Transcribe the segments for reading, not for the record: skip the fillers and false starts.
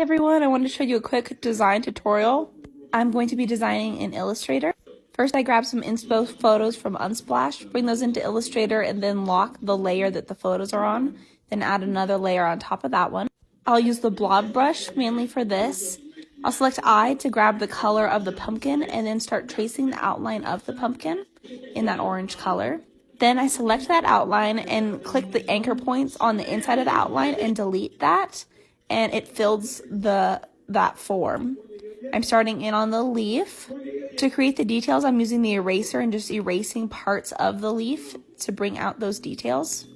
Hey everyone, I wanted to show you a quick design tutorial. I'm going to be designing in Illustrator. First, I grabbed some inspo photos from Unsplash, bring those into Illustrator, and then lock the layer that the photos are on, then add another layer on top of that one. I'll use the blob brush mainly for this. I'll select I to grab the color of the pumpkin and then start tracing the outline of the pumpkin in that orange color. Then I select that outline and click the anchor points on the inside of the outline and delete that, and it fills that form. I'm starting in on the leaf. To create the details, I'm using the eraser and just erasing parts of the leaf to bring out those details.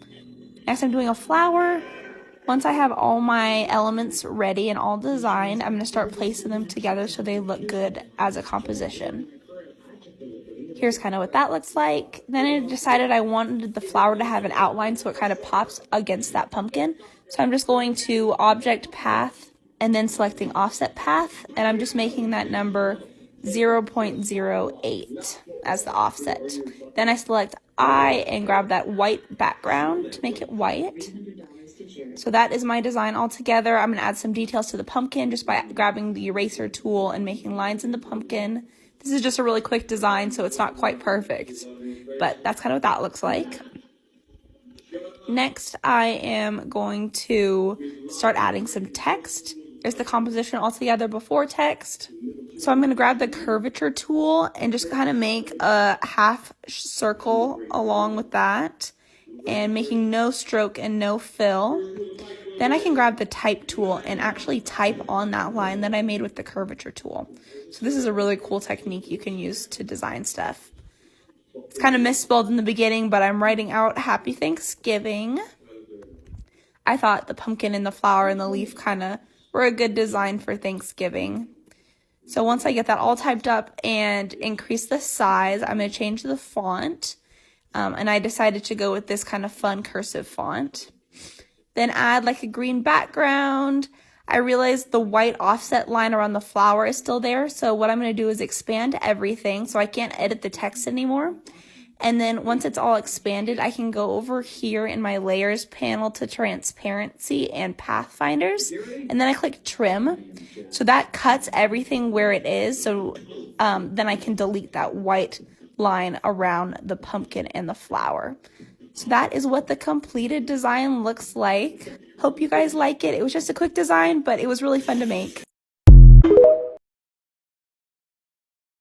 Next, I'm doing a flower. Once I have all my elements ready and all designed, I'm going to start placing them together so they look good as a composition. Here's kind of what that looks like. Then I decided I wanted the flower to have an outline so it kind of pops against that pumpkin. So I'm just going to Object Path and then selecting Offset Path, and I'm just making that number 0.08 as the offset. Then I select I and grab that white background to make it white. So that is my design all together. I'm going to add some details to the pumpkin just by grabbing the eraser tool and making lines in the pumpkin. This is just a really quick design, so it's not quite perfect, but that's kind of what that looks like. Next, I am going to start adding some text. There's the composition all together before text. So I'm going to grab the curvature tool and just kind of make a half circle along with that, and making no stroke and no fill. Then I can grab the type tool and actually type on that line that I made with the curvature tool. So this is a really cool technique you can use to design stuff. It's kind of misspelled in the beginning, but I'm writing out Happy Thanksgiving. I thought the pumpkin and the flower and the leaf kind of were a good design for Thanksgiving. So once I get that all typed up and increase the size, I'm going to change the font. And I decided to go with this kind of fun cursive font. Then add like a green background. I realized the white offset line around the flower is still there, so what I'm going to do is expand everything so I can't edit the text anymore. And then once it's all expanded, I can go over here in my layers panel to transparency and pathfinders, and then I click trim. So that cuts everything where it is, so then I can delete that white line around the pumpkin and the flower. So that is what the completed design looks like. Hope you guys like it. It was just a quick design, but it was really fun to make.